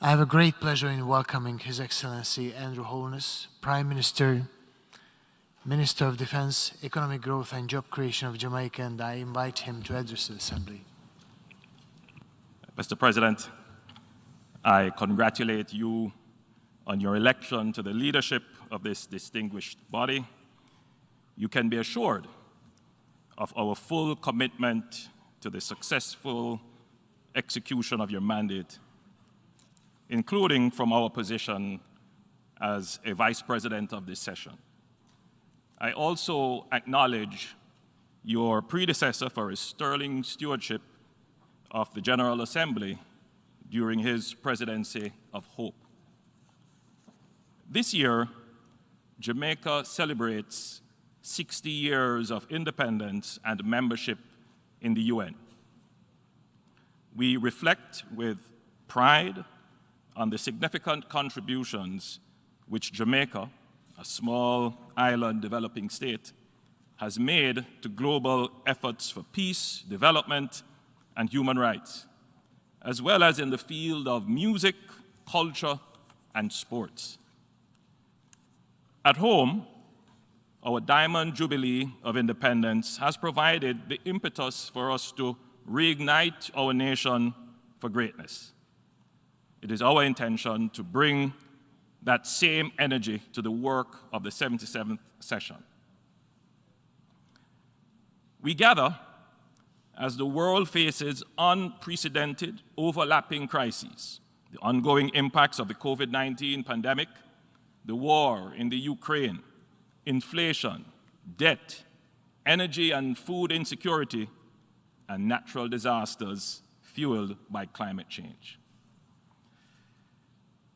I have a great pleasure in welcoming His Excellency Andrew Holness, Prime Minister, Minister of Defense, Economic Growth and Job Creation of Jamaica, and I invite him to address the Assembly. Mr. President, I congratulate you on your election to the leadership of this distinguished body. You can be assured of our full commitment to the successful execution of your mandate, including from our position as a Vice President of this session. I also acknowledge your predecessor for his sterling stewardship of the General Assembly during his presidency of hope. This year, Jamaica celebrates 60 years of independence and membership in the UN. We reflect with pride on the significant contributions which Jamaica, a small island developing state, has made to global efforts for peace, development, and human rights, as well as in the field of music, culture, and sports. At home, our Diamond Jubilee of Independence has provided the impetus for us to reignite our nation for greatness. It is our intention to bring that same energy to the work of the 77th session. We gather as the world faces unprecedented overlapping crises, the ongoing impacts of the COVID-19 pandemic, the war in the Ukraine, inflation, debt, energy and food insecurity, and natural disasters fueled by climate change.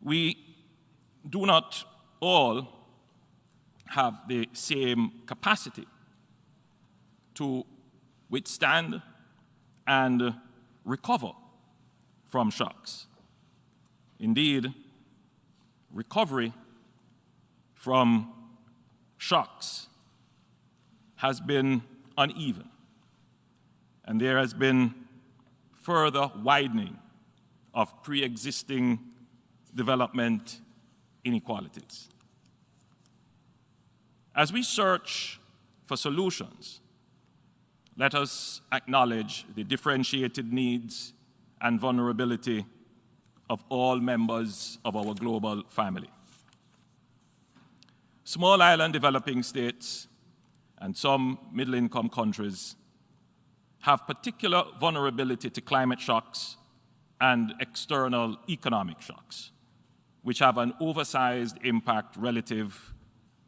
We do not all have the same capacity to withstand and recover from shocks. Indeed, recovery from shocks has been uneven, and there has been further widening of pre-existing development inequalities. As we search for solutions, let us acknowledge the differentiated needs and vulnerability of all members of our global family. Small island developing states and some middle-income countries have particular vulnerability to climate shocks and external economic shocks, which have an oversized impact relative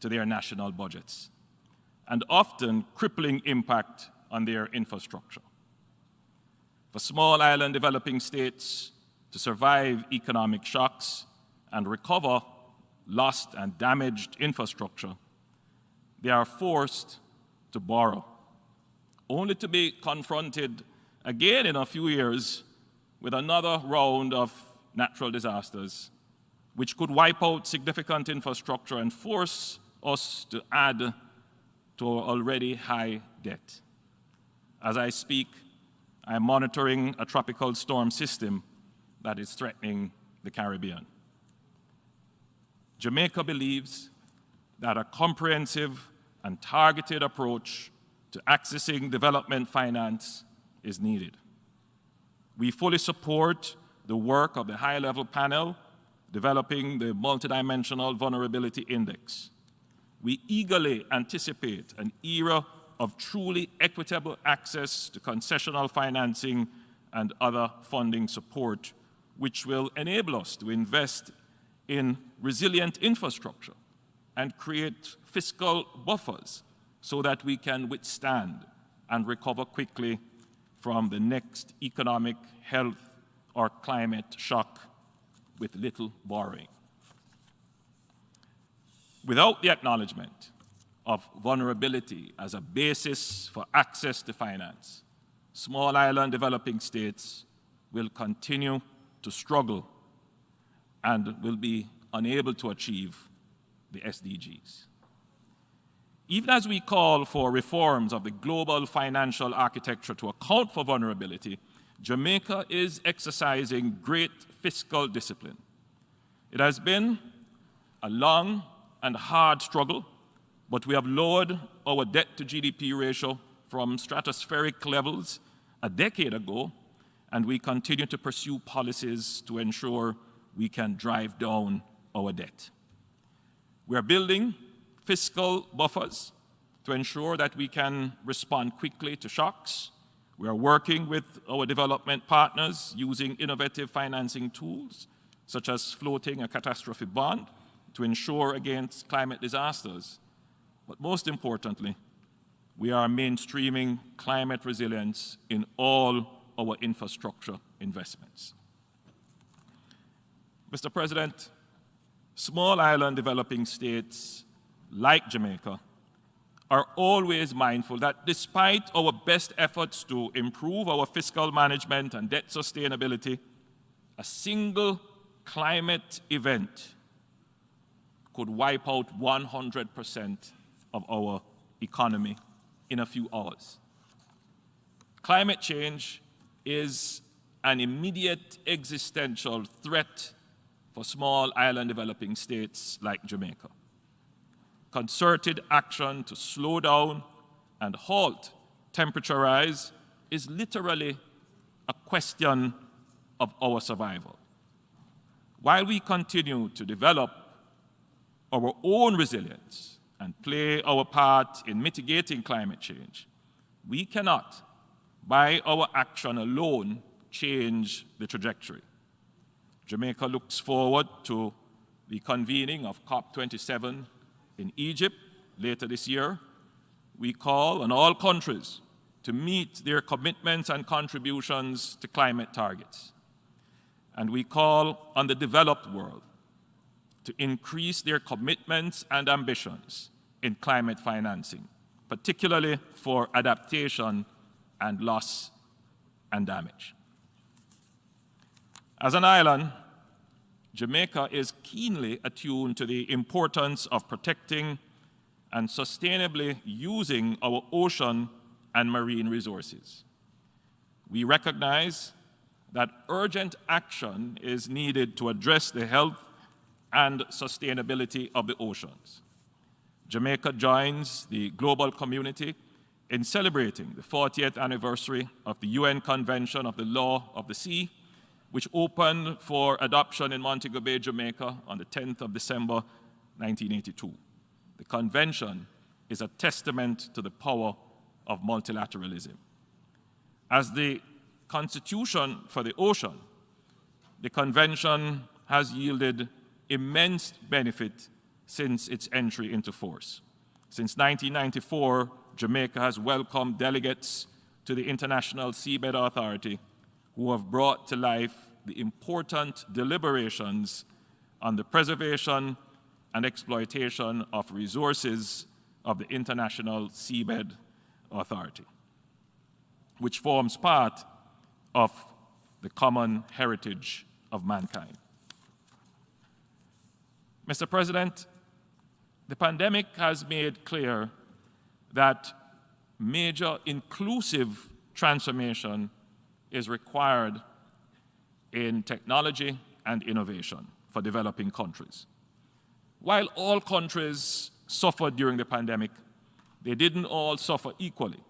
to their national budgets, and often crippling impact on their infrastructure. For small island developing states to survive economic shocks and recover lost and damaged infrastructure, they are forced to borrow, only to be confronted again in a few years with another round of natural disasters, which could wipe out significant infrastructure and force us to add to our already high debt. As I speak, I am monitoring a tropical storm system that is threatening the Caribbean. Jamaica believes that a comprehensive and targeted approach to accessing development finance is needed. We fully support the work of the high-level panel developing the Multidimensional Vulnerability Index. We eagerly anticipate an era of truly equitable access to concessional financing and other funding support, which will enable us to invest in resilient infrastructure and create fiscal buffers so that we can withstand and recover quickly from the next economic, health, or climate shock with little borrowing. Without the acknowledgement of vulnerability as a basis for access to finance, small island developing states will continue to struggle and will be unable to achieve the SDGs. Even as we call for reforms of the global financial architecture to account for vulnerability, Jamaica is exercising great fiscal discipline. It has been a long and hard struggle, but we have lowered our debt to GDP ratio from stratospheric levels a decade ago, and we continue to pursue policies to ensure we can drive down our debt. We are building fiscal buffers to ensure that we can respond quickly to shocks. We are working with our development partners using innovative financing tools, such as floating a catastrophe bond, to ensure against climate disasters. But most importantly, we are mainstreaming climate resilience in all our infrastructure investments. Mr. President, small island developing states like Jamaica are always mindful that despite our best efforts to improve our fiscal management and debt sustainability, a single climate event could wipe out 100% of our economy in a few hours. Climate change is an immediate existential threat for small island developing states like Jamaica. Concerted action to slow down and halt temperature rise is literally a question of our survival. While we continue to develop our own resilience and play our part in mitigating climate change, we cannot, by our action alone, change the trajectory. Jamaica looks forward to the convening of COP27 in Egypt later this year. We call on all countries to meet their commitments and contributions to climate targets. And we call on the developed world to increase their commitments and ambitions in climate financing, particularly for adaptation and loss and damage. As an island, Jamaica is keenly attuned to the importance of protecting and sustainably using our ocean and marine resources. We recognize that urgent action is needed to address the health and sustainability of the oceans. Jamaica joins the global community in celebrating the 40th anniversary of the UN Convention of the Law of the Sea, which opened for adoption in Montego Bay, Jamaica on the 10th of December, 1982. The convention is a testament to the power of multilateralism. As the constitution for the ocean, the convention has yielded immense benefit since its entry into force. Since 1994, Jamaica has welcomed delegates to the International Seabed Authority who have brought to life the important deliberations on the preservation and exploitation of resources of the International Seabed Authority, which forms part of the common heritage of mankind. Mr. President, the pandemic has made clear that major inclusive transformation is required in technology and innovation for developing countries. While all countries suffered during the pandemic, they didn't all suffer equally.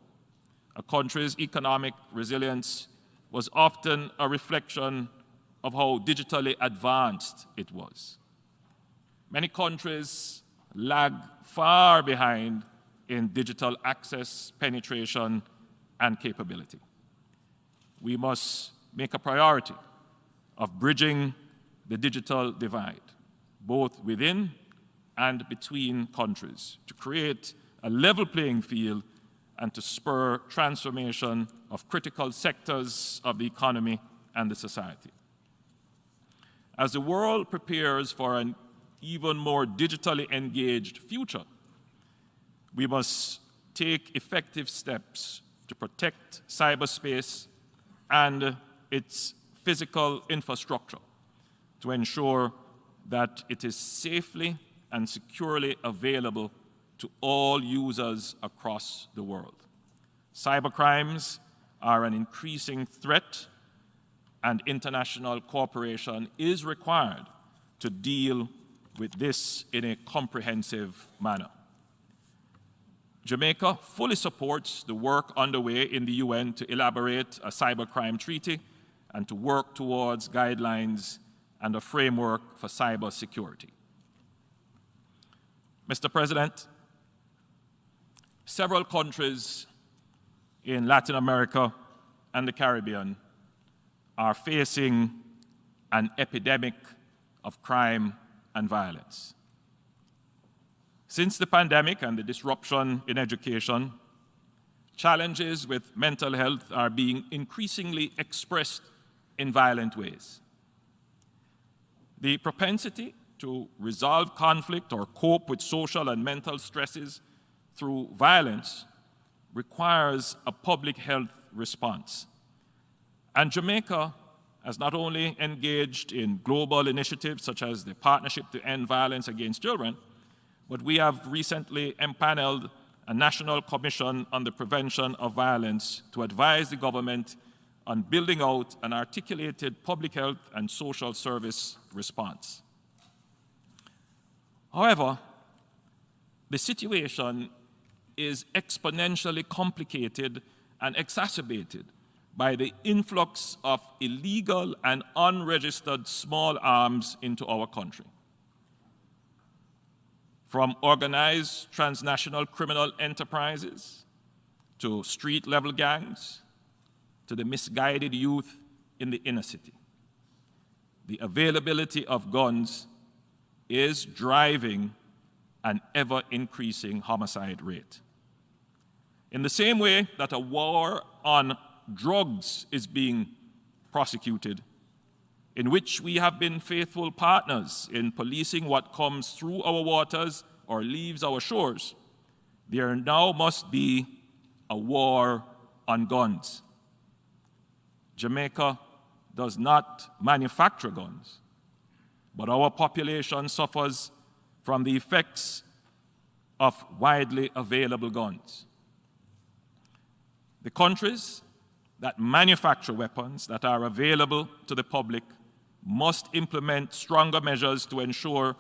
A country's economic resilience was often a reflection of how digitally advanced it was. Many countries lag far behind in digital access, penetration, and capability. We must make a priority of bridging the digital divide, both within and between countries, to create a level playing field and to spur transformation of critical sectors of the economy and the society. As the world prepares for an even more digitally engaged future, we must take effective steps to protect cyberspace and its physical infrastructure to ensure that it is safely and securely available to all users across the world. Cybercrimes are an increasing threat, and international cooperation is required to deal with this in a comprehensive manner. Jamaica fully supports the work underway in the UN to elaborate a cybercrime treaty and to work towards guidelines and a framework for cyber security. Mr. President, several countries in Latin America and the Caribbean are facing an epidemic of crime and violence. Since the pandemic and the disruption in education, challenges with mental health are being increasingly expressed in violent ways. The propensity to resolve conflict or cope with social and mental stresses through violence requires a public health response. And Jamaica has not only engaged in global initiatives such as the Partnership to End Violence Against Children, but we have recently empaneled a National Commission on the Prevention of Violence to advise the government on building out an articulated public health and social service response. However, the situation is exponentially complicated and exacerbated by the influx of illegal and unregistered small arms into our country. From organized transnational criminal enterprises to street-level gangs to the misguided youth in the inner city, the availability of guns is driving an ever-increasing homicide rate. In the same way that a war on drugs is being prosecuted, in which we have been faithful partners in policing what comes through our waters or leaves our shores, there now must be a war on guns. Jamaica does not manufacture guns, but our population suffers from the effects of widely available guns. The countries that manufacture weapons that are available to the public must implement stronger measures to ensure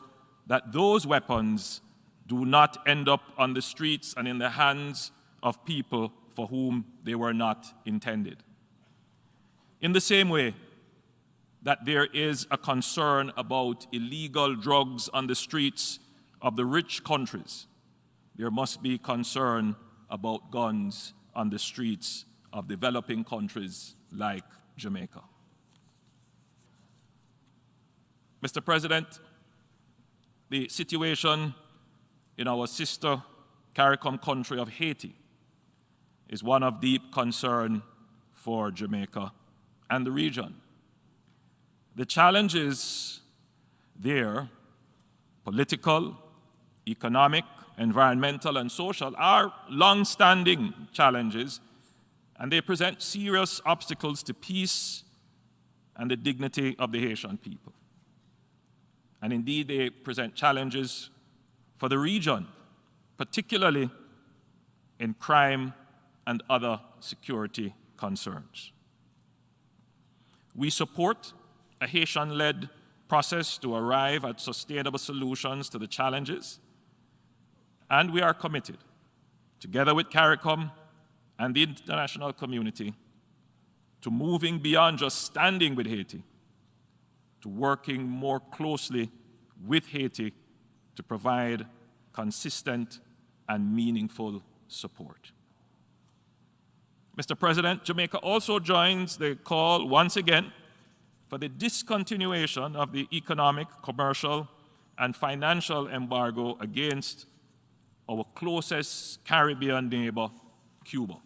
that those weapons do not end up on the streets and in the hands of people for whom they were not intended. In the same way that there is a concern about illegal drugs on the streets of the rich countries, there must be concern about guns on the streets of developing countries like Jamaica. Mr. President, the situation in our sister CARICOM country of Haiti is one of deep concern for Jamaica and the region. The challenges there, political, economic, environmental, and social, are long-standing challenges, and they present serious obstacles to peace and the dignity of the Haitian people. And indeed, they present challenges for the region, particularly in crime and other security concerns. We support a Haitian-led process to arrive at sustainable solutions to the challenges, and we are committed, together with CARICOM and the international community, to moving beyond just standing with Haiti, to working more closely with Haiti to provide consistent and meaningful support. Mr. President, Jamaica also joins the call once again for the discontinuation of the economic, commercial, and financial embargo against our closest Caribbean neighbor, Cuba.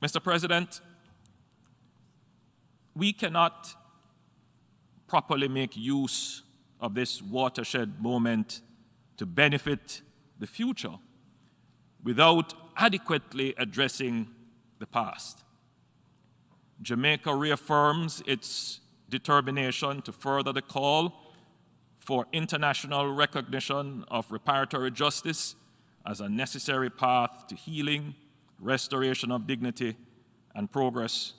Mr. President, we cannot properly make use of this watershed moment to benefit the future without adequately addressing the past. Jamaica reaffirms its determination to further the call for international recognition of reparatory justice as a necessary path to healing, restoration of dignity, and progress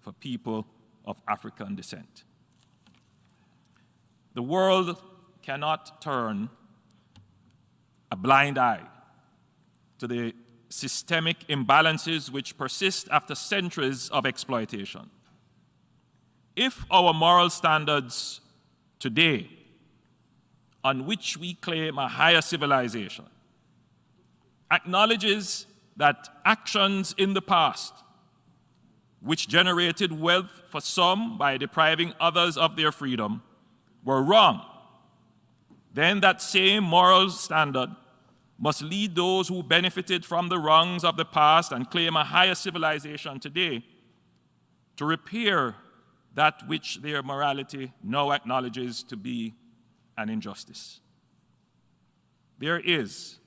for people of African descent. The world cannot turn a blind eye to the systemic imbalances which persist after centuries of exploitation. If our moral standards today, on which we claim a higher civilization, acknowledges that actions in the past, which generated wealth for some by depriving others of their freedom, were wrong, then that same moral standard must lead those who benefited from the wrongs of the past and claim a higher civilization today to repair that which their morality now acknowledges to be an injustice. There is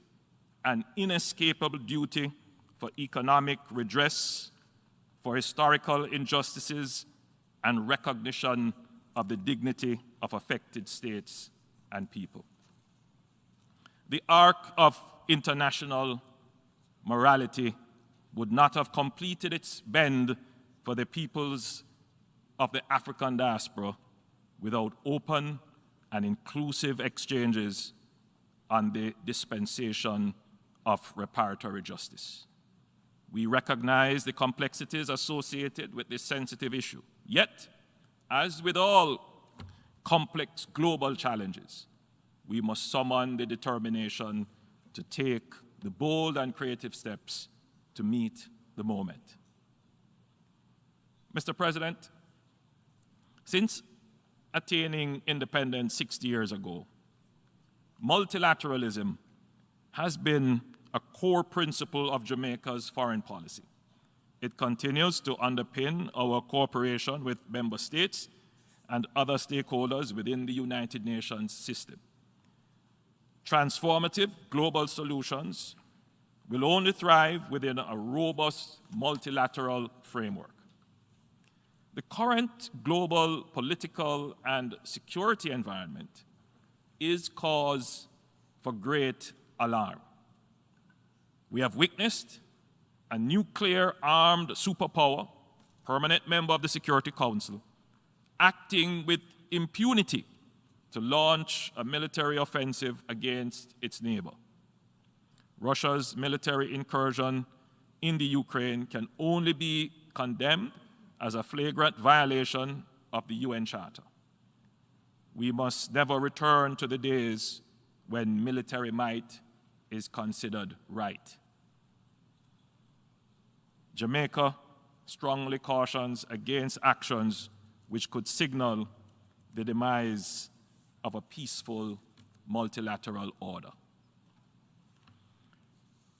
an inescapable duty for economic redress, for historical injustices, and recognition of the dignity of affected states and people. The arc of international morality would not have completed its bend for the peoples of the African diaspora without open and inclusive exchanges on the dispensation of reparatory justice. We recognize the complexities associated with this sensitive issue. Yet, as with all complex global challenges, we must summon the determination to take the bold and creative steps to meet the moment. Mr. President, since attaining independence 60 years ago, multilateralism has been a core principle of Jamaica's foreign policy. It continues to underpin our cooperation with member states and other stakeholders within the United Nations system. Transformative global solutions will only thrive within a robust multilateral framework. The current global political and security environment is cause for great alarm. We have witnessed a nuclear-armed superpower, permanent member of the Security Council, acting with impunity to launch a military offensive against its neighbor. Russia's military incursion in the Ukraine can only be condemned as a flagrant violation of the UN Charter. We must never return to the days when military might is considered right. Jamaica strongly cautions against actions which could signal the demise of a peaceful multilateral order.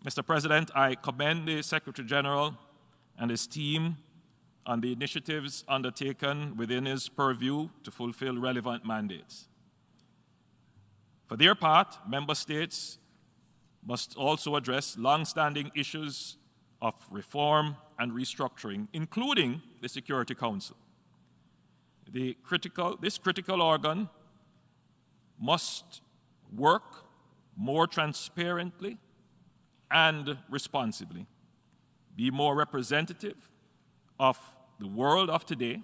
Mr. President, I commend the Secretary General and his team on the initiatives undertaken within his purview to fulfill relevant mandates. For their part, member states must also address long-standing issues of reform and restructuring, including the Security Council. This critical organ must work more transparently and responsibly, be more representative of the world of today,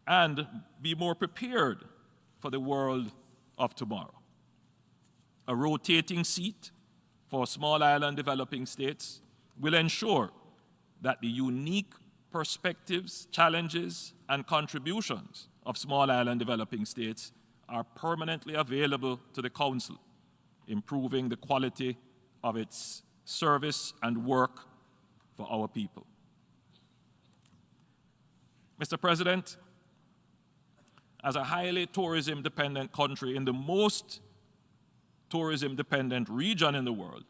and be more prepared for the world of tomorrow. A rotating seat for small island developing states will ensure that the unique perspectives, challenges, and contributions of small island developing states are permanently available to the Council, improving the quality of its service and work for our people. Mr. President, as a highly tourism-dependent country in the most tourism-dependent region in the world,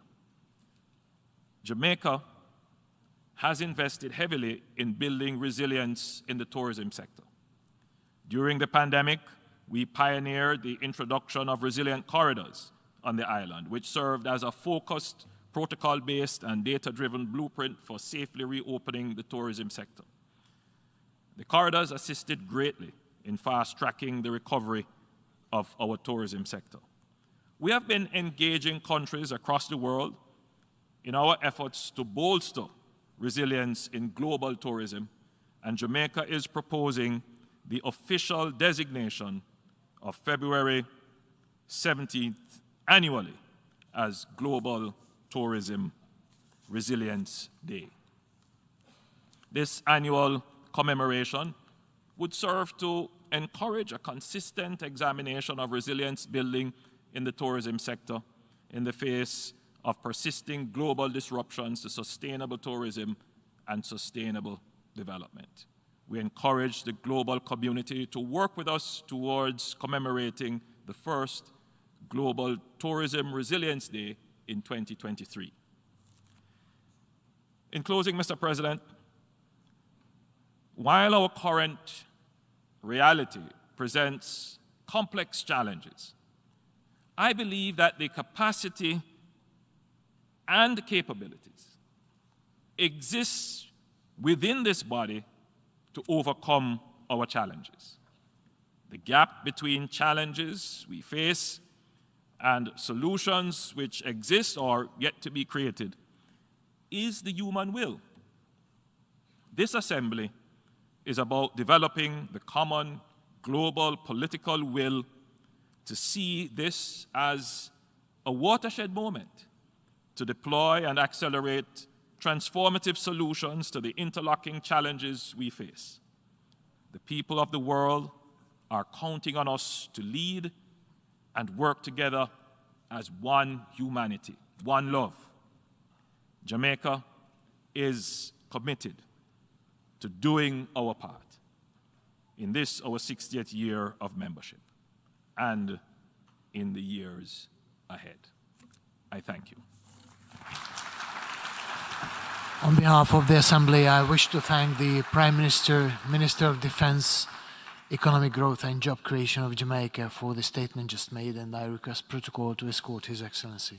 Jamaica has invested heavily in building resilience in the tourism sector. During the pandemic, we pioneered the introduction of resilient corridors on the island, which served as a focused, protocol-based, and data-driven blueprint for safely reopening the tourism sector. The corridors assisted greatly in fast-tracking the recovery of our tourism sector. We have been engaging countries across the world in our efforts to bolster resilience in global tourism, and Jamaica is proposing the official designation of February 17th annually as Global Tourism Resilience Day. This annual commemoration would serve to encourage a consistent examination of resilience building in the tourism sector in the face of persisting global disruptions to sustainable tourism and sustainable development. We encourage the global community to work with us towards commemorating the first Global Tourism Resilience Day in 2023. In closing, Mr. President, while our current reality presents complex challenges, I believe that the capacity and capabilities exist within this body to overcome our challenges. The gap between challenges we face and solutions which exist or yet to be created is the human will. This assembly is about developing the common global political will to see this as a watershed moment to deploy and accelerate transformative solutions to the interlocking challenges we face. The people of the world are counting on us to lead and work together as one humanity, one love. Jamaica is committed to doing our part in this, our 60th year of membership, and in the years ahead. I thank you. On behalf of the Assembly, I wish to thank the Prime Minister, Minister of Defense, Economic Growth and Job Creation of Jamaica for the statement just made, and I request protocol to escort His Excellency.